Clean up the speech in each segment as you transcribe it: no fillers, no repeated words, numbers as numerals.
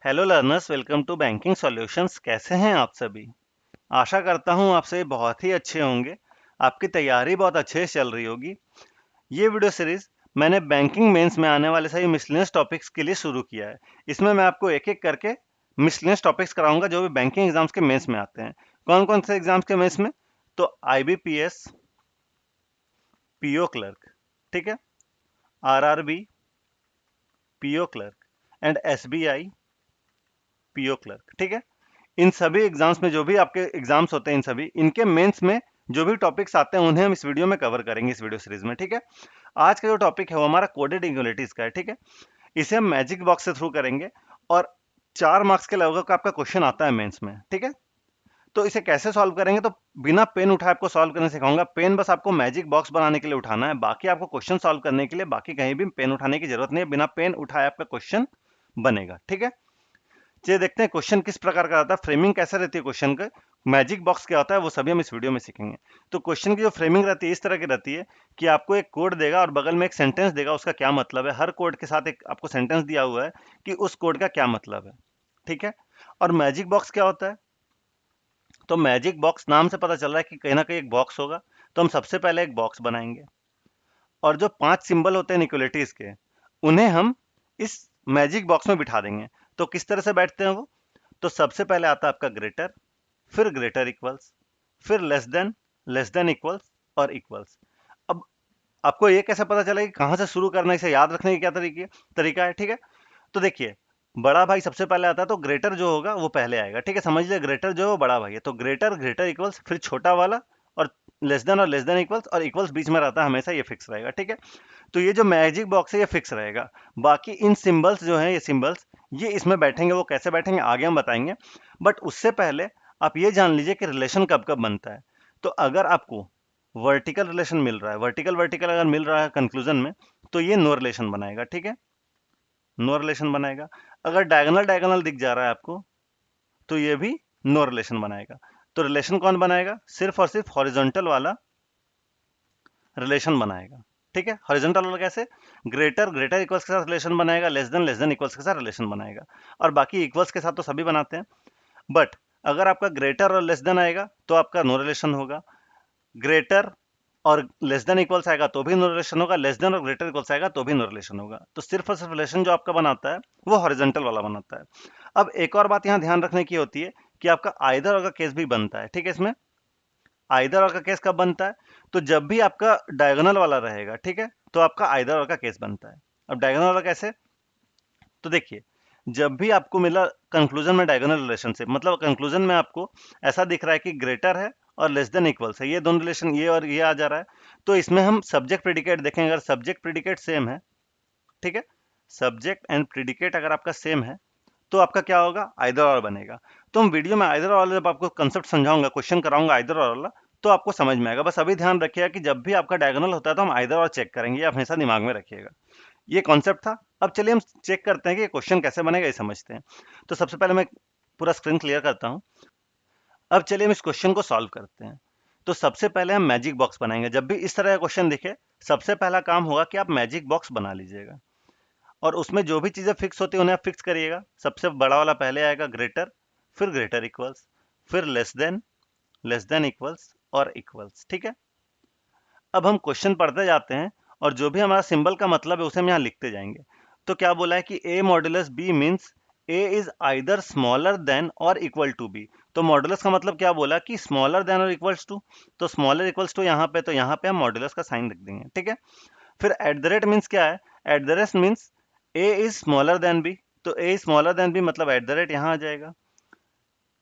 Hello learners, welcome to banking solutions. कैसे हैं आप सभी? आशा करता हूं आप सभी बहुत ही अच्छे होंगे। आपकी तैयारी बहुत अच्छे से चल रही होगी। ये वीडियो सीरीज मैंने बैंकिंग मेंस में आने वाले सभी मिसलेनियस टॉपिक्स के लिए शुरू किया है। इसमें मैं आपको एक एक करके मिसलेनियस टॉपिक्स कराऊंगा जो भी बैंकिंग एग्जाम्स के मेंस में आते हैं। कौन कौन से एग्जाम्स के मेंस में? तो IBPS, PO क्लर्क, ठीक है, RRB, PO clerk and SBI PO clerk, ठीक है। इन सभी एग्जाम्स में जो भी आपके एग्जाम्स होते हैं, इन सभी इनके मेंस में जो भी टॉपिक्स आते हैं उन्हें हम इस वीडियो में कवर करेंगे, इस वीडियो सीरीज में, ठीक है। आज का जो टॉपिक है वो हमारा कोडेड इनइक्वालिटीज का है, ठीक है। इसे हम मैजिक बॉक्स से थ्रू करेंगे और 4 मार्क्स के लगभग का आपका क्वेश्चन आता है मेंस में, ठीक है। तो इसे कैसे सॉल्व करेंगे? तो बिना पेन उठाए आपको सॉल्व करने सिखाऊंगा। पेन बस आपको मैजिक बॉक्स बनाने के लिए उठाना है, बाकी आपको क्वेश्चन सॉल्व करने के लिए बाकी कहीं भी पेन उठाने की जरूरत नहीं है। बिना पेन उठाए आपका क्वेश्चन बनेगा, ठीक है। चलिए देखते हैं क्वेश्चन किस प्रकार का आता है, फ्रेमिंग कैसा रहती है क्वेश्चन का, मैजिक बॉक्स क्या होता है, वो सभी हम इस वीडियो में सीखेंगे। तो क्वेश्चन की जो फ्रेमिंग रहती है इस तरह की रहती है कि आपको एक कोड देगा और बगल में एक सेंटेंस देगा, उसका क्या मतलब है। हर कोड के साथ एक आपको सेंटेंस दिया हुआ है कि उस कोड का क्या मतलब है, ठीक है। और मैजिक बॉक्स क्या होता है? तो मैजिक बॉक्स नाम से पता चल रहा है कि कहीं ना कहीं एक बॉक्स होगा। तो हम सबसे पहले एक बॉक्स बनाएंगे और जो 5 सिंबल होते हैं इक्वलिटीज के, उन्हें हम इस मैजिक बॉक्स में बिठा देंगे। तो किस तरह से बैठते हैं वो? तो सबसे पहले आता है आपका ग्रेटर, फिर ग्रेटर इक्वल्स, फिर लेस देन इक्वल्स और इक्वल्स। अब आपको ये कैसे पता चलेगा कि कहां से शुरू करना है, इसे याद रखने की क्या तरीका है, ठीक है। तो देखिए, बड़ा भाई सबसे पहले आता है तो ग्रेटर जो होगा वो पहले आएगा, ठीक है। समझ लिया, ग्रेटर जो है वो बड़ा भाई है। तो ग्रेटर, ग्रेटर इक्वल्स, फिर छोटा वाला और लेस देन इक्वल्स और इक्वल्स बीच में रहता है हमेशा, ये फिक्स रहेगा, ठीक है। तो ये जो मैजिक बॉक्स है ये फिक्स रहेगा। बाकी इन सिंबल्स जो हैं, ये सिंबल्स ये इसमें बैठेंगे, वो कैसे बैठेंगे आगे हम बताएंगे। बट उससे पहले आप ये जान लीजिए कि रिलेशन कब कब बनता है। तो अगर आपको वर्टिकल रिलेशन मिल रहा है, वर्टिकल वर्टिकल अगर मिल रहा है कंक्लूजन में, तो ये नो रिलेशन बनाएगा, ठीक है, नो रिलेशन बनाएगा। अगर डायगोनल डायगोनल दिख जा रहा है आपको, तो ये भी नो रिलेशन बनाएगा। तो रिलेशन कौन बनाएगा? सिर्फ और सिर्फ हॉरिजॉन्टल वाला रिलेशन बनाएगा, ठीक है। हॉरिजॉन्टल वाला कैसे? ग्रेटर ग्रेटर इक्वल्स के साथ रिलेशन बनाएगा, लेस देन इक्वल्स के साथ रिलेशन बनाएगा, और बाकी इक्वल्स के साथ तो सभी बनाते हैं। बट अगर आपका ग्रेटर और लेस देन आएगा तो आपका नो रिलेशन होगा। ग्रेटर और लेस देन इक्वल्स आएगा तो भी नो रिलेशन होगा, लेस देन और ग्रेटर इक्वल्स आएगा तो भी नो रिलेशन होगा। तो सिर्फ और सिर्फ रिलेशन जो आपका बनाता है वो हॉरिजॉन्टल वाला बनाता है। अब एक और बात यहाँ ध्यान रखने की होती है कि आपका आइदर और का केस भी बनता है, ठीक है। इसमें आइदर और का केस कब बनता है? तो जब भी आपका डायगोनल वाला रहेगा, ठीक है, तो आपका आइदर और का केस बनता है। अब डायगोनल वाला कैसे? तो देखिए, जब भी आपको मिला कंक्लूजन में डायगोनल रिलेशनशिप, मतलब कंक्लूजन में आपको ऐसा दिख रहा है कि ग्रेटर है और लेस देन इक्वल्स है, ये दोनों रिलेशन ये और ये आ जा रहा है, तो इसमें हम सब्जेक्ट प्रेडिकेट देखेंगे। अगर सब्जेक्ट प्रेडिकेट सेम है, ठीक है, सब्जेक्ट एंड प्रेडिकेट अगर आपका सेम है, तो आपका क्या होगा? आइदर और बनेगा। तो हम वीडियो में आइदर और जब आपको कंसेप्ट समझाऊंगा, क्वेश्चन कराऊंगा आइदर और वाला, तो आपको समझ में आएगा। बस अभी ध्यान रखिएगा कि जब भी आपका डायगोनल होता है तो हम आइदर और चेक करेंगे, ये हमेशा दिमाग में रखिएगा। ये कॉन्सेप्ट था। अब चलिए हम चेक करते हैं कि क्वेश्चन कैसे बनेगा, ये समझते हैं। तो सबसे पहले मैं पूरा स्क्रीन क्लियर करता हूं। अब चलिए हम इस क्वेश्चन को सॉल्व करते हैं। तो सबसे पहले हम मैजिक बॉक्स बनाएंगे। जब भी इस तरह का क्वेश्चन दिखे, सबसे पहला काम होगा कि आप मैजिक बॉक्स बना लीजिएगा और उसमें जो भी चीजें फिक्स होती है उन्हें आप फिक्स करिएगा। सबसे बड़ा वाला पहले आएगा ग्रेटर, फिर ग्रेटर इक्वल्स, फिर लेस देन इक्वल्स और इक्वल्स, ठीक है। अब हम क्वेश्चन पढ़ते जाते हैं और जो भी हमारा सिंबल का मतलब है उसे हम यहाँ लिखते जाएंगे। तो क्या बोला है कि a modulus b means a is either smaller than और इक्वल टू b। तो मॉडुलस का मतलब क्या बोला कि स्मॉलर देन और इक्वल्स टू। तो स्मॉलर इक्वल्स टू यहाँ पे, तो यहाँ पे हम मॉडुलस का साइन लिख देंगे, ठीक है। फिर एट द रेट मीन्स क्या है? At the rate means a is smaller than b। तो a is smaller than b मतलब एट द रेट यहाँ आ जाएगा।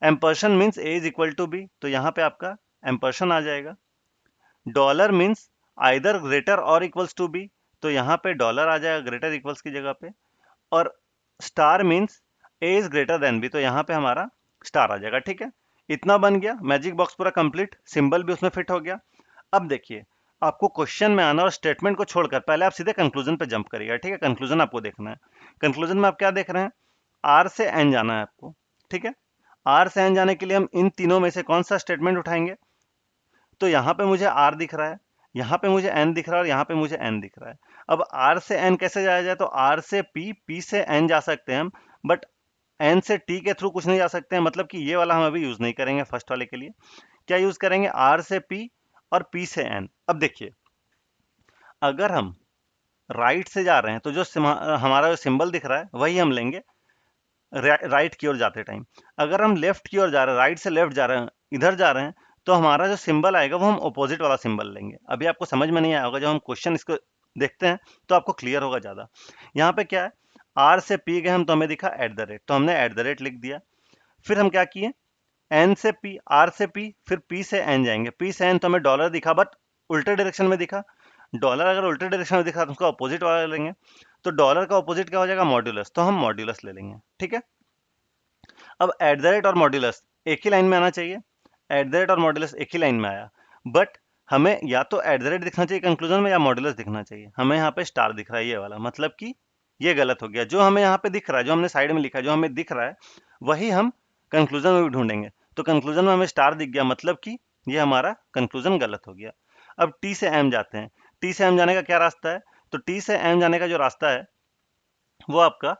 Ampersand means a is equal to b, तो यहाँ पे आपका एम्पर्सन आ जाएगा। डॉलर मीन्स आइदर ग्रेटर और इक्वल्स टू बी, तो यहाँ पे डॉलर आ जाएगा ग्रेटर इक्वल्स की जगह पे। और star means A is greater than B, तो यहाँ पे हमारा स्टार आ जाएगा, ठीक है। इतना बन गया, मैजिक बॉक्स पूरा कंप्लीट, सिंबल भी उसमें फिट हो गया। अब देखिए, आपको क्वेश्चन में आना और स्टेटमेंट को छोड़कर पहले आप सीधे कंक्लूजन पे जंप करिएगा, ठीक है। कंक्लूजन आपको देखना है। कंक्लूजन में आप क्या देख रहे हैं? आर से एन जाना है आपको, ठीक है। आर से एन जाने के लिए हम इन तीनों में से कौन सा स्टेटमेंट उठाएंगे? तो यहाँ पे मुझे आर दिख रहा है, यहाँ पे मुझे एन दिख रहा है और यहाँ पे मुझे एन दिख रहा है। अब आर से एन कैसे जाया जाए? तो आर से पी, पी से एन जा सकते हैं हम, बट एन से टी के थ्रू कुछ नहीं जा सकते हैं, मतलब कि ये वाला हम अभी यूज नहीं करेंगे फर्स्ट वाले के लिए। क्या यूज करेंगे? आर से पी और पी से एन। अब देखिए, अगर हम राइट से जा रहे हैं तो जो हमारा जो सिंबल दिख रहा है वही हम लेंगे राइट की ओर जाते टाइम। अगर हम लेफ्ट की ओर जा रहे हैं, राइट से लेफ्ट जा रहे हैं, इधर जा रहे हैं, तो हमारा जो सिंबल आएगा वो हम अपोजिट वाला सिंबल लेंगे। अभी आपको समझ में नहीं आया होगा, जब हम क्वेश्चन इसको देखते हैं तो आपको क्लियर होगा ज्यादा। यहाँ पे क्या है, आर से पी गए हम तो हमें दिखा एट द रेट, तो हमने एट द रेट लिख दिया। फिर हम क्या किए, एन से पी, आर से पी, फिर पी से एन जाएंगे। पी से एन तो हमें डॉलर दिखा, बट उल्टे डायरेक्शन में दिखा। डॉलर अगर उल्टे डायरेक्शन में दिखा तो उसका अपोजिट वाला लेंगे। तो डॉलर का अपोजिट क्या हो जाएगा? मॉड्यूलस, तो हम मॉड्यूलस ले लेंगे। ठीक है, अब एट द रेट और मॉड्यूलस एक ही लाइन में आना चाहिए। एट द रेट और मॉड्यूलस एक ही लाइन में आया, बट हमें या तो एट द रेट दिखना चाहिए कंक्लूजन में या मॉड्यूलस दिखना चाहिए। हमें यहाँ पे स्टार दिख रहा है ये वाला, मतलब कि ये गलत हो गया। जो हमें यहाँ पे दिख रहा है, जो हमने साइड में लिखा है, जो हमें दिख रहा है वही हम कंक्लूजन में भी ढूंढेंगे। तो कंक्लूजन में हमें स्टार दिख गया, मतलब कि ये हमारा कंक्लूजन गलत हो गया। अब टी से एम जाते हैं। टी से एम जाने का क्या रास्ता है? तो टी से एम जाने का जो रास्ता है वो आपका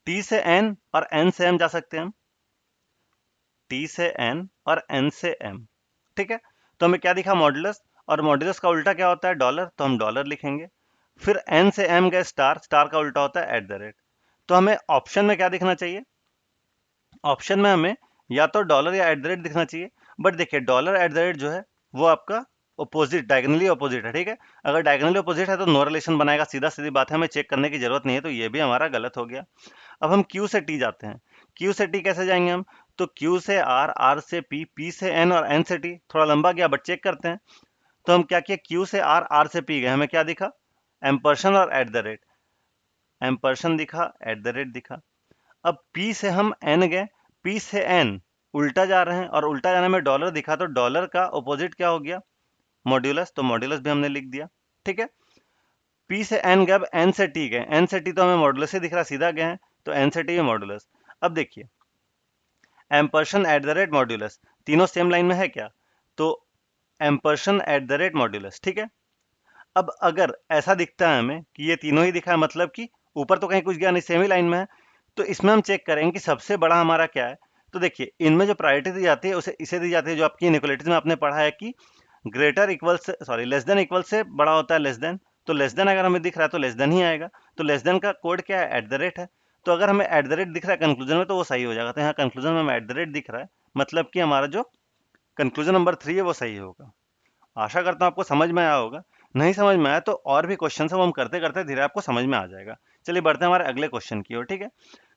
टी से एन और एन से एम जा सकते हैं हम। टी से एन और एन से एम। ठीक है, तो हमें क्या दिखा? मॉडुलस, और मॉडुलस का उल्टा क्या होता है? डॉलर, तो हम डॉलर लिखेंगे। फिर एन से एम गए स्टार, स्टार का उल्टा होता है एट द रेट। तो हमें ऑप्शन में क्या दिखना चाहिए? ऑप्शन में हमें या तो डॉलर या एट द रेट दिखना चाहिए। बट देखिए, डॉलर एट द रेट जो है वो आपका ओपोजिट, डायगनली ओपोजिट है। ठीक है, अगर डायगनली ओपोजिट है तो नो रिलेशन बनाएगा, सीधा सीधी बात है, हमें चेक करने की जरूरत नहीं है, तो ये भी हमारा गलत हो गया। अब हम क्यू से टी जाते हैं। क्यू से टी कैसे जाएंगे हम? तो क्यू से आर, आर से पी, पी से एन और एन से टी। थोड़ा लंबा गया बट चेक करते हैं। तो हम क्या किया, क्यू से आर, आर से पी गए, हमें क्या दिखा? एम्पर्सन और एट द रेट। एम्पर्सन दिखा, एट द रेट दिखा। अब पी से हम एन गए, पी से एन उल्टा जा रहे हैं और उल्टा जाने में डॉलर दिखा, तो डॉलर का ऑपोजिट क्या हो गया? मॉड्यूलस, तो मॉड्यूलस भी हमने लिख दिया। ठीक है, पी से एन गए, अब एन से टी गए। एन से टी तो हमें मॉड्यूलस ही दिख रहा, सीधा गए हैं, तो एन से टी में मॉड्यूलस। अब देखिए, एम्पर्सन एट द रेट मॉड्यूलस, तीनों सेम लाइन में है क्या? तो एम्पर्सन एट द रेट मॉड्यूलस। ठीक है, अब अगर ऐसा दिखता है हमें कि ये तीनों ही दिखा है, मतलब कि ऊपर तो कहीं कुछ गया नहीं, सेम ही लाइन में है, तो इसमें हम चेक करेंगे कि सबसे बड़ा हमारा क्या है। तो देखिए, इनमें जो प्रायोरिटी दी जाती है उसे इसे दी जाती है, जो आपकी इनइक्वालिटीज में आपने पढ़ा है कि ग्रेटर इक्वल से, सॉरी, लेस देन इक्वल से बड़ा होता है लेस देन। तो लेस देन अगर हमें दिख रहा है तो लेस देन ही आएगा। तो लेस देन का कोड क्या है? एट द रेट है। तो अगर हमें एट द रेट दिख रहा है कंक्लूजन में तो वो सही हो जाएगा। तो यहाँ कंक्लूजन में हमें एट द रेट दिख रहा है, मतलब कि हमारा जो कंक्लूजन नंबर 3 है वो सही होगा। आशा करता हूँ आपको समझ में आया होगा। नहीं समझ में आया तो और भी क्वेश्चन है वो हम करते करते धीरे आपको समझ में आ जाएगा। चलिए बढ़ते हैं हमारे अगले क्वेश्चन की ओर। ठीक है,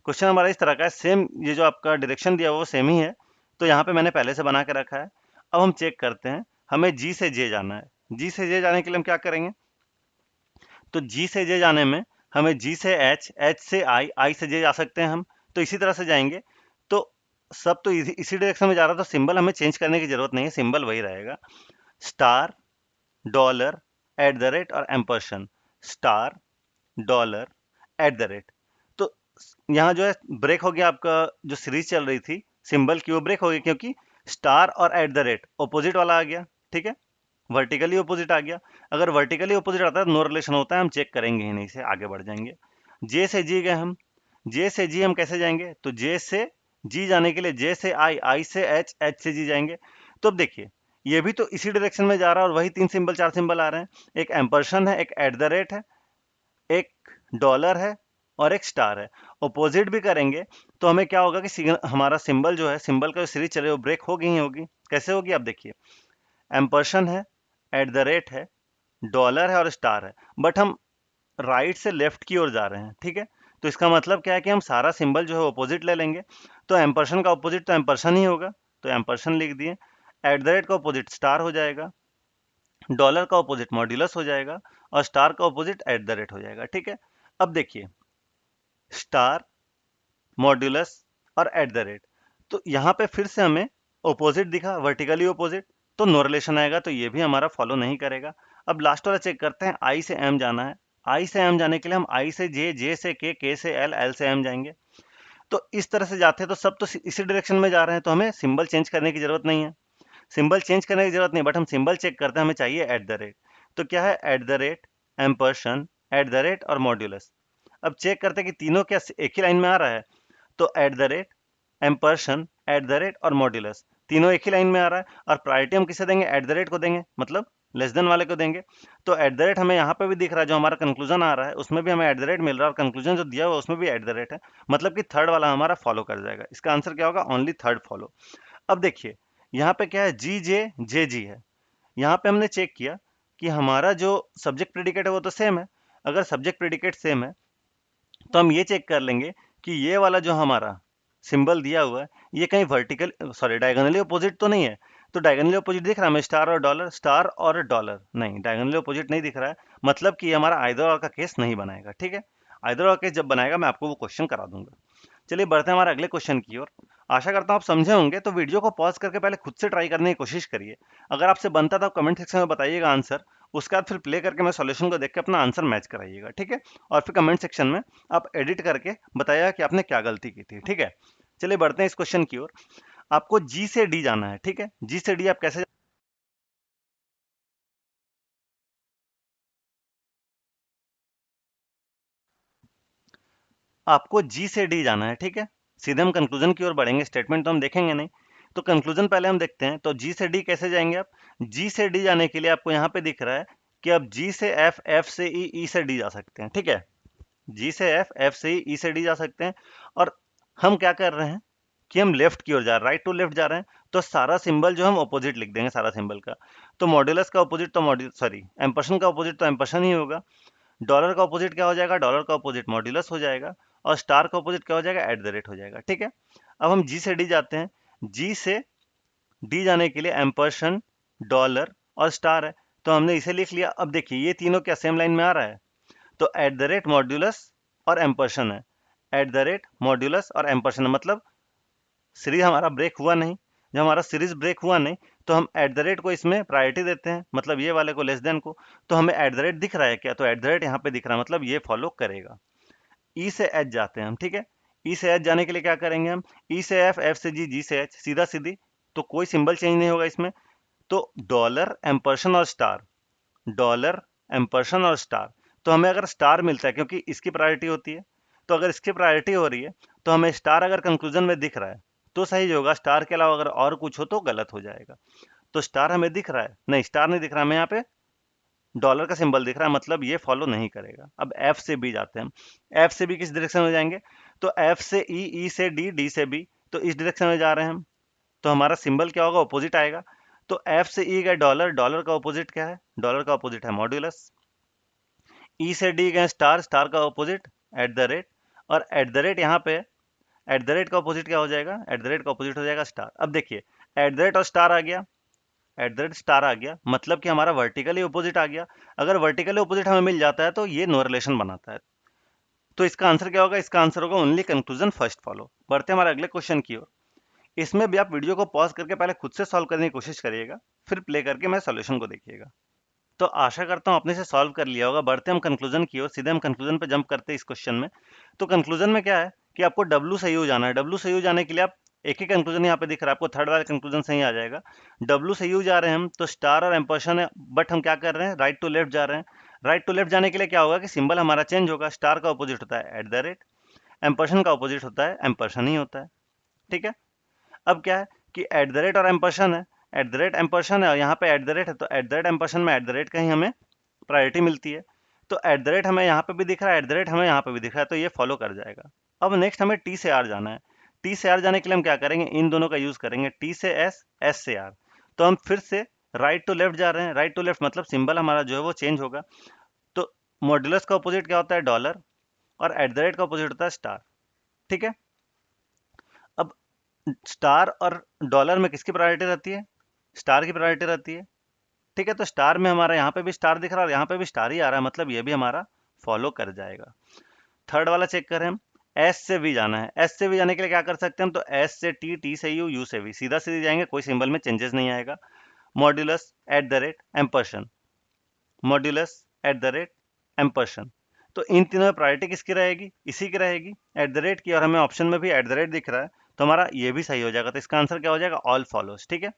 क्वेश्चन हमारा इस तरह का है, सेम ये जो आपका डायरेक्शन दिया हुआ वो सेम ही है, तो यहाँ पे मैंने पहले से बना के रखा है। अब हम चेक करते हैं, हमें जी से जे जाना है। जी से जे जाने के लिए हम क्या करेंगे? तो जी से जे जाने में हमें जी से एच, एच से आई, आई से जे जा सकते हैं हम, तो इसी तरह से जाएंगे। तो सब तो इसी डायरेक्शन में जा रहा था, तो सिंबल हमें चेंज करने की जरूरत नहीं है, सिंबल वही रहेगा, star, dollar, at the rate और ampersand. Star, dollar, at the rate. तो यहाँ जो है ब्रेक हो गया, आपका जो सीरीज चल रही थी सिंबल की वो ब्रेक हो गई, क्योंकि स्टार और एट द रेट ऑपोजिट वाला आ गया। ठीक है, वर्टिकली ऑपोजिट आ गया। अगर वर्टिकली ऑपोजिट आता है तो नो रिलेशन होता है, हम चेक करेंगे ही नहीं, से आगे बढ़ जाएंगे। जे से जी गए हम। जे से जी हम कैसे जाएंगे? तो जे से जी जाने के लिए जे से आई, आई से एच, एच से जी जाएंगे। तो अब देखिए, ये भी तो इसी डायरेक्शन में जा रहा है और वही तीन सिंबल चार सिंबल आ रहे हैं। एक एम्पर्सन है, एक एट द रेट है, एक डॉलर है और एक स्टार है। ऑपोजिट भी करेंगे तो हमें क्या होगा कि हमारा सिंबल जो है, सिंबल का जो सीरीज चले वो ब्रेक होगी ही होगी। कैसे होगी? आप देखिए, एम्पर्सन है, एट द रेट है, डॉलर है और स्टार है, बट हम राइट से लेफ्ट की ओर जा रहे हैं। ठीक है, तो इसका मतलब क्या है कि हम सारा सिंबल जो है ऑपोजिट ले लेंगे। तो एम्पर्सन का ऑपोजिट तो एम्पर्सन ही होगा, तो एम्पर्सन लिख दिए। एट द रेट का ऑपोजिट स्टार हो जाएगा, डॉलर का ऑपोजिट मॉड्यूलस हो जाएगा और स्टार का ऑपोजिट एट द रेट हो जाएगा। ठीक है, अब देखिए, स्टार, मॉड्यूलस और एट द रेट, तो यहाँ पे फिर से हमें ऑपोजिट दिखा, वर्टिकली ऑपोजिट, तो नो रिलेशन आएगा, तो ये भी हमारा फॉलो नहीं करेगा। अब लास्ट वाला चेक करते हैं, आई से एम जाना है। आई से एम जाने के लिए हम आई से जे, जे से के से एल, एल से एम जाएंगे। तो इस तरह से जाते हैं, तो सब तो इसी डायरेक्शन में जा रहे हैं, तो हमें सिंबल चेंज करने की जरूरत नहीं है। सिंबल चेंज करने की जरूरत नहीं, बट हम सिंबल चेक करते हैं, हमें चाहिए एट द रेट। तो क्या है? At the rate, एम्पर्सन, eight the rate और मॉड्यूलस। अब चेक करते हैं कि तीनों क्या एक ही लाइन में आ रहा है। तो eight the rate, एम्पर्सन, eight the rate और मॉड्यूलस तीनों एक ही लाइन में आ रहा है, और प्रायोरिटी हम किसे देंगे, एट द रेट को देंगे, मतलब लेस देन वाले को देंगे। तो एट द रेट हमें यहाँ पे भी दिख रहा है, जो हमारा कंक्लूजन आ रहा है उसमें भी हमें एट द रेट मिल रहा है, और कंक्लूजन जो दिया हुआ है उसमें भी एट द रेट है, मतलब कि थर्ड वाला हमारा फॉलो कर जाएगा। इसका आंसर क्या होगा, ओनली थर्ड फॉलो। अब देखिए यहाँ पे क्या है, जी जे जे जी है। यहाँ पे हमने चेक किया कि हमारा जो सब्जेक्ट प्रेडिकेट है वो तो सेम है। अगर सब्जेक्ट प्रेडिकेट सेम है तो हम ये चेक कर लेंगे कि ये वाला जो हमारा सिंबल दिया हुआ है ये कहीं वर्टिकल सॉरी डायगोनली अपोजिट तो नहीं है। तो डायगोनली अपोजिट दिख रहा है हमें, स्टार और डॉलर नहीं, डायगोनली अपोजिट नहीं दिख रहा है, मतलब कि हमारा आइदर और का केस नहीं बनाएगा। ठीक है, आइदर और केस जब बनाएगा मैं आपको वो क्वेश्चन करा दूंगा। चलिए बढ़ते हैं हमारे अगले क्वेश्चन की ओर। आशा करता हूँ आप समझे होंगे, तो वीडियो को पॉज करके पहले खुद से ट्राई करने की कोशिश करिए। अगर आपसे बनता तो आप कमेंट सेक्शन में बताइएगा आंसर, उसके बाद फिर प्ले करके मैं सॉल्यूशन को देख के अपना आंसर मैच कराइएगा। ठीक है, और फिर कमेंट सेक्शन में आप एडिट करके बताइएगा कि आपने क्या गलती की थी। ठीक है, चलिए बढ़ते हैं इस क्वेश्चन की ओर। आपको जी से डी जाना है। ठीक है, जी से डी आप कैसे, आपको जी से डी जाना है। ठीक है, सीधे हम कंक्लूजन की ओर बढ़ेंगे, स्टेटमेंट तो हम देखेंगे नहीं। तो कंक्लूजन पहले हम देखते हैं। तो जी से डी कैसे जाएंगे आप, जी से डी जाने के लिए आपको यहाँ पे दिख रहा है कि आप जी से एफ, एफ से ई, ई से डी जा सकते हैं। ठीक है, जी से एफ, एफ से ई, ई से डी जा सकते हैं। और हम क्या कर रहे हैं कि हम लेफ्ट की ओर जा रहे हैं, राइट टू लेफ्ट जा रहे हैं, तो सारा सिंबल जो हम ऑपोजिट लिख देंगे सारा सिंबल का। तो मॉड्यूलस का ऑपोजिट तो मॉड्यूल सॉरी एम्पर्सन का ऑपोजिट तो एम्पर्सन ही होगा। डॉलर का ऑपोजिट क्या हो जाएगा, डॉलर का ऑपोजिट मॉड्यूलस हो जाएगा। और स्टार का ऑपोजिट क्या हो जाएगा, एट द रेट हो जाएगा। ठीक है, अब हम जी से डी जाते हैं। जी से डी जाने के लिए एम्पर्सन, डॉलर और स्टार है, तो हमने इसे लिख लिया। अब देखिए ये तीनों क्या सेम लाइन में आ रहा है, तो एट द रेट मॉड्यूलस और एम्पर्सन है, एट द रेट मॉड्यूलस और एम्पर्सन है, मतलब सीरीज हमारा ब्रेक हुआ नहीं। जब हमारा सीरीज ब्रेक हुआ नहीं तो हम एट द रेट को इसमें प्रायोरिटी देते हैं, मतलब ये वाले को लेस देन को। तो हमें एट द रेट दिख रहा है क्या, तो एट द रेट यहाँ पे दिख रहा है, मतलब ये फॉलो करेगा। ई से एच जाते हैं हम। ठीक है, ई से एच जाने के लिए क्या करेंगे हम, ई से एफ, एफ से जी, जी से एच, सीधा सीधी, तो कोई सिंबल चेंज नहीं होगा इसमें। तो डॉलर एम्पर्सन और स्टार, डॉलर एम्पर्सन और स्टार, तो हमें अगर स्टार मिलता है क्योंकि इसकी प्रायोरिटी होती है, तो अगर इसकी प्रायोरिटी हो रही है तो हमें स्टार अगर कंक्लूजन में दिख रहा है तो सही होगा, स्टार के अलावा अगर और कुछ हो तो गलत हो जाएगा। तो स्टार हमें दिख रहा है, नहीं स्टार नहीं दिख रहा, हमें यहाँ पे डॉलर का सिंबल दिख रहा है, मतलब ये फॉलो नहीं करेगा। अब एफ से बी जाते हैं हम। एफ से बी किस डायरेक्शन में जाएंगे, तो एफ से ई, ई से डी, डी से बी, तो इस डायरेक्शन में जा रहे हैं हम। तो हमारा सिंबल क्या होगा, ऑपोजिट आएगा। तो एफ से ई गए डॉलर, डॉलर का ऑपोजिट क्या है, डॉलर का ऑपोजिट है मॉड्यूलस। ई से डी गए स्टार, स्टार का ऑपोजिट एट द रेट, और एट द रेट यहाँ पे एट द रेट का ऑपोजिट क्या हो जाएगा, एट द रेट का ऑपोजिट हो जाएगा स्टार। अब देखिए एट द रेट और स्टार आ गया, एट द रेट स्टार आ गया, मतलब कि हमारा वर्टिकली ऑपोजिट आ गया। अगर वर्टिकली ऑपोजिट हमें मिल जाता है तो ये नो रिलेशन बनाता है। तो इसका आंसर क्या होगा, इसका आंसर होगा ओनली कंक्लूजन फर्स्ट फॉलो। बढ़ते हैं हमारे अगले क्वेश्चन की ओर। इसमें भी आप वीडियो को पॉज करके पहले खुद से सॉल्व करने की कोशिश करिएगा, फिर प्ले करके मैं सॉल्यूशन को देखिएगा। तो आशा करता हूँ आपने इसे सॉल्व कर लिया होगा। बढ़ते हम कंक्लूजन की ओर, सीधे हम कंक्लूजन पे जंप करते हैं इस क्वेश्चन में। तो कंक्लूजन में क्या है कि आपको डब्ल्यू सही हो जाना है। डब्ल्यू सही हो जाने के लिए आप एक ही कंक्लूजन यहाँ पे दिख रहा है आपको, थर्ड वाला कंक्लूजन सही आ जाएगा। डब्ल्यू सही हो जा रहे हैं हम, तो स्टार और एम्पर्सन है, बट हम क्या कर रहे हैं, राइट टू लेफ्ट जा रहे हैं। राइट टू लेफ्ट जाने के लिए क्या होगा कि सिंबल हमारा चेंज होगा, स्टार का ऑपोजिट होता है एट द रेट, एम्पर्सन का ऑपोजिट होता है एम्पर्सन ही होता है। ठीक है, अब क्या है कि एट द रेट और एम्पर्सन है, एट द रेट एम्पर्सन है और यहाँ पे एट द रेट है, तो एट द रेट एम्पर्सन में एट द रेट का ही हमें प्रायोरिटी मिलती है। तो एट द रेट हमें यहाँ पे भी दिख रहा है, एट द रेट हमें यहाँ पे भी दिख रहा है, तो ये फॉलो कर जाएगा। अब नेक्स्ट हमें टी से आर जाना है। टी से आर जाने के लिए हम क्या करेंगे, इन दोनों का यूज करेंगे, टी से एस, एस से आर। तो हम फिर से राइट टू लेफ्ट जा रहे हैं, राइट टू लेफ्ट मतलब सिंबल हमारा जो है वो चेंज होगा। तो मॉड्यूलस का अपोजिट क्या होता है, डॉलर, और एट द रेट का अपोजिट होता है स्टार। ठीक है, अब स्टार और डॉलर में किसकी प्रायोरिटी रहती है, स्टार की प्रायोरिटी रहती है। ठीक है, तो स्टार में हमारा यहाँ पे भी स्टार दिख रहा है और यहाँ पे भी स्टार ही आ रहा है, मतलब ये भी हमारा फॉलो कर जाएगा। थर्ड वाला चेक करें हम। एस से वी जाना है, एस से वी जाने के लिए क्या कर सकते हैं हम, तो एस से टी, टी से यू, यू से वी, सीधा सीधे जाएंगे, कोई सिंबल में चेंजेस नहीं आएगा। Modulus eight the rate एम्पर्सन, modulus eight the rate एम्पर्सन, तो इन तीनों में प्रायोरिटी किसकी रहेगी, इसी की रहेगी, एट द रेट की, और हमें ऑप्शन में भी एट द रेट दिख रहा है, तो हमारा ये भी सही हो जाएगा। तो इसका आंसर क्या हो जाएगा, ऑल फॉलोज। ठीक है,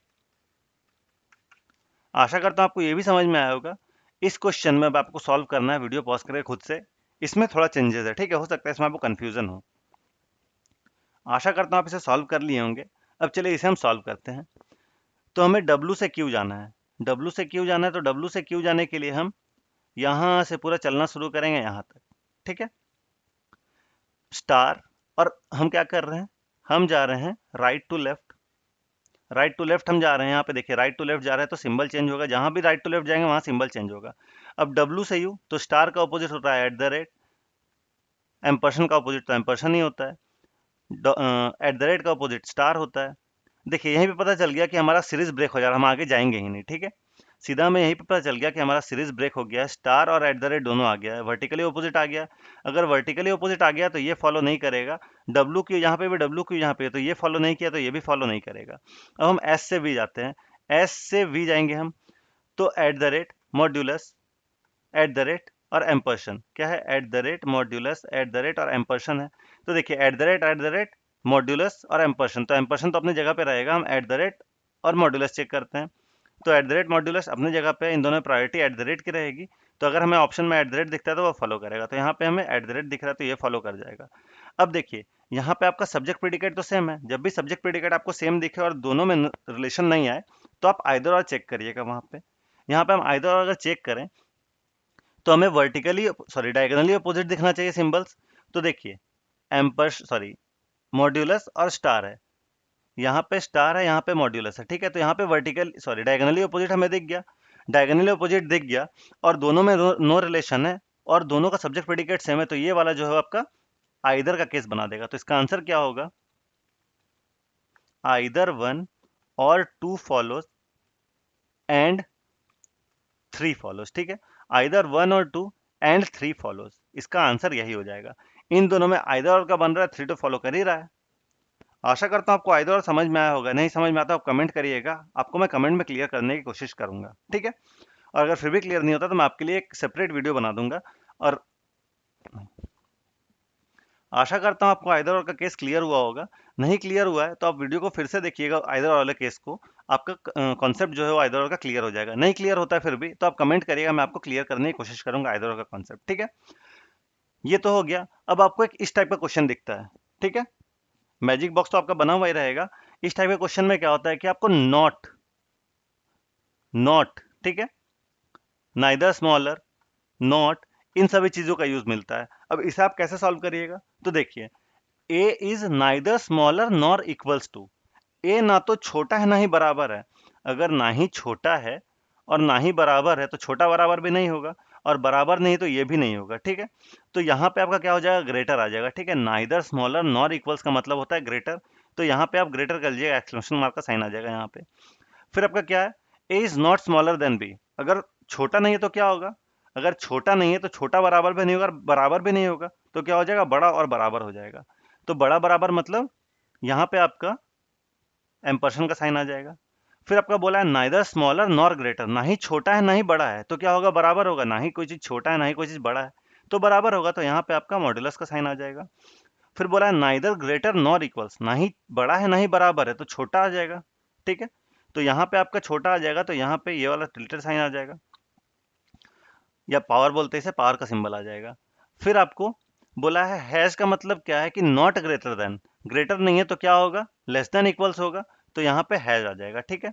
आशा करता हूँ आपको ये भी समझ में आया होगा। इस क्वेश्चन में अब आपको सॉल्व करना है वीडियो पॉज करके खुद से, इसमें थोड़ा चेंजेस है। ठीक है, हो सकता है इसमें आपको कंफ्यूजन हो। आशा करता हूँ आप इसे सॉल्व कर लिए होंगे। अब चलिए इसे हम सॉल्व करते हैं। तो हमें W से Q जाना है, W से Q जाना है, तो W से Q जाने के लिए हम यहाँ से पूरा चलना शुरू करेंगे यहाँ तक, ठीक है, स्टार। और हम क्या कर रहे हैं, हम जा रहे हैं right to left, right to left हम जा रहे हैं। यहाँ पे देखिए राइट टू लेफ्ट जा रहे हैं तो सिंबल चेंज होगा, जहां भी राइट टू लेफ्ट जाएंगे वहां सिंबल चेंज होगा। अब W से U, तो स्टार का ऑपोजिट होता है @ एम्परसेंड का ऑपोजिट तो एम्परसेंड ही होता है, @ का ऑपोजिट स्टार होता है। देखिए यहीं पे पता चल गया कि हमारा सीरीज ब्रेक हो जा रहा है, हम आगे जाएंगे ही नहीं, ठीक है। सीधा हमें यहीं पे पता चल गया कि हमारा सीरीज ब्रेक हो गया है, स्टार और @ दोनों आ गया है, वर्टिकली ऑपोजिट आ गया। अगर वर्टिकली ऑपोजिट आ गया तो ये फॉलो नहीं करेगा, W क्यू यहाँ पे भी W क्यू यहाँ पे, तो ये फॉलो नहीं किया तो ये भी फॉलो नहीं करेगा। अब हम S से V जाते हैं, S से V जाएंगे हम, तो @ मॉड्यूलस और एम्पर्सन, क्या है, मॉड्यूलस और एम्पर्सन है। तो देखिए @ मॉड्यूलस और एम्पर्सन, तो एम्पर्सन तो अपनी जगह पे रहेगा, हम @ और मॉड्यूलस चेक करते हैं। तो @ मॉड्यूलस अपनी जगह पे, इन दोनों में प्रायोरिटी @ की रहेगी। तो अगर हमें ऑप्शन में @ दिखता है तो वो फॉलो करेगा, तो यहाँ पे हमें @ दिख रहा है तो ये फॉलो कर जाएगा। अब देखिए यहाँ पे आपका सब्जेक्ट प्रेडिकेट तो सेम है, जब भी सब्जेक्ट प्रेडिकेट आपको सेम दिखे और दोनों में रिलेशन नहीं आए तो आप आइदर और चेक करिएगा वहां पे। यहाँ पे हम आइदर और अगर चेक करें तो हमें डायगोनली अपोजिट दिखना चाहिए सिंबल्स। तो देखिए मॉड्यूलस और स्टार है, यहाँ पे स्टार है, यहाँ पे मॉड्यूलस है, ठीक है। तो यहाँ पे डायगोनली अपोजिट हमें दिख गया, और दोनों में नो रिलेशन है और दोनों का सब्जेक्ट प्रेडिकेट सेम है, तो ये वाला जो है आपका आइदर का केस बना देगा। तो इसका आंसर क्या होगा, आइदर 1 और 2 फॉलोज एंड 3 फॉलोज, ठीक है, आइदर 1 और 2 एंड 3 फॉलोज, इसका आंसर यही हो जाएगा। इन दोनों में आइदर और का बन रहा है, 3 तो फॉलो कर ही रहा है। आशा करता हूं आपको आइदर और समझ में आया होगा, नहीं समझ में आता आप कमेंट करिएगा, आपको मैं कमेंट में क्लियर करने की कोशिश करूंगा, ठीक है। और अगर फिर भी क्लियर नहीं होता तो मैं आपके लिए एक सेपरेट वीडियो बना दूंगा। और आशा करता हूं आपको आइदर और का केस क्लियर हुआ होगा, नहीं क्लियर हुआ है तो आप वीडियो को फिर से देखिएगा आइदर और वाले केस को, आपका कॉन्सेप्ट जो है वो आइदर और का क्लियर हो जाएगा। नहीं क्लियर होता है फिर भी तो आप कमेंट करिएगा, मैं आपको क्लियर करने की कोशिश करूंगा आइदर और का कॉन्सेप्ट, ठीक है। ये तो हो गया। अब आपको एक इस टाइप का क्वेश्चन दिखता है, ठीक है, मैजिक बॉक्स तो आपका बना हुआ ही रहेगा। इस टाइप के क्वेश्चन में क्या होता है कि आपको नॉट, ठीक है, नाइदर स्मॉलर, नॉट, इन सभी चीजों का यूज मिलता है। अब इसे आप कैसे सॉल्व करिएगा, तो देखिए A is neither smaller nor equals to, A ना तो छोटा है ना ही बराबर है। अगर ना ही छोटा है और ना ही बराबर है तो छोटा बराबर भी नहीं होगा, और बराबर नहीं तो ये भी नहीं होगा, ठीक है। तो यहाँ पे आपका क्या हो जाएगा, ग्रेटर आ जाएगा, ठीक है। नाइदर स्मॉलर नॉर इक्वल्स का मतलब होता है ग्रेटर, तो यहाँ पे आप ग्रेटर कर लीजिएगा, एक्सक्लेमेशन मार्क का साइन आ जाएगा यहाँ पे। फिर आपका क्या है, A is not smaller than B, अगर छोटा नहीं है तो क्या होगा, अगर छोटा नहीं है तो छोटा बराबर भी नहीं होगा, बराबर भी नहीं होगा, तो क्या हो जाएगा, बड़ा और बराबर हो जाएगा। तो बड़ा बराबर मतलब यहाँ पे आपका एम्परसेंड का साइन आ जाएगा। फिर आपका बोला है नाइदर स्मॉलर नॉर ग्रेटर, ना ही छोटा है ना ही बड़ा है, तो क्या होगा, बराबर होगा, ना ही कोई चीज छोटा है ना ही कोई चीज बड़ा है, तो बराबर होगा, तो यहाँ पे आपका मॉड्यूलस का साइन आ जाएगा। फिर बोला है नाइदर ग्रेटर नॉर इक्वल्स, ना ही बड़ा है ना ही बराबर है, तो छोटा आ जाएगा, ठीक है। तो यहाँ पे आपका छोटा आ जाएगा, तो यहाँ पे ये वाला टिल्टेड साइन आ जाएगा, या पावर बोलते हैं इसे, पावर का सिंबल आ जाएगा। फिर आपको बोला है हैज का मतलब क्या है कि नॉट ग्रेटर देन, ग्रेटर नहीं है तो क्या होगा, लेस देन इक्वल्स होगा, तो यहाँ पे हैज आ जाएगा, ठीक है।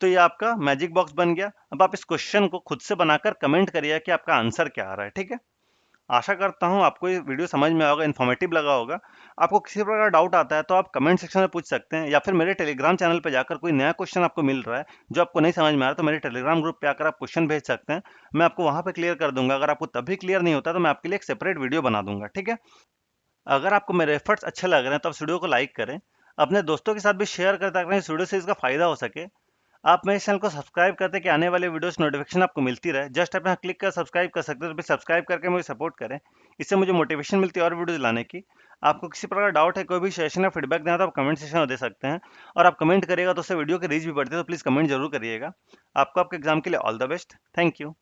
तो ये आपका मैजिक बॉक्स बन गया। अब आप इस क्वेश्चन को खुद से बनाकर कमेंट करिए कि आपका आंसर क्या आ रहा है, ठीक है। आशा करता हूं आपको ये वीडियो समझ में आया होगा, इन्फॉर्मेटिव लगा होगा। आपको किसी प्रकार डाउट आता है तो आप कमेंट सेक्शन में पूछ सकते हैं, या फिर मेरे टेलीग्राम चैनल पे जाकर कोई नया क्वेश्चन आपको मिल रहा है जो आपको नहीं समझ में आ रहा, तो मेरे टेलीग्राम ग्रुप पे आकर आप क्वेश्चन भेज सकते हैं, मैं आपको वहां पे क्लियर कर दूंगा। अगर आपको तब भी क्लियर नहीं होता तो मैं आपके लिए एक सेपरेट वीडियो बना दूंगा, ठीक है। अगर आपको मेरे एफर्ट्स अच्छे लग रहे हैं तो आप इस वीडियो को लाइक करें, अपने दोस्तों के साथ भी शेयर करते हैं, इस वीडियो से इसका फायदा हो सके। आप मेरे चैनल को सब्सक्राइब करते कि आने वाले वीडियोस नोटिफिकेशन आपको मिलती रहे, जस्ट आप यहाँ क्लिक कर सब्सक्राइब कर सकते हो, तो सब्सक्राइब करके मुझे सपोर्ट करें, इससे मुझे मोटिवेशन मिलती है और वीडियोस लाने की। आपको किसी प्रकार डाउट है, कोई भी सजेशन या फीडबैक देना तो आप कमेंट सेक्शन में दे सकते हैं, और आप कमेंट करिएगा तो उससे वीडियो की रीच भी बढ़ती है, तो प्लीज़ कमेंट जरूर करिएगा। आपको आपके एग्जाम के लिए all the best, thank you.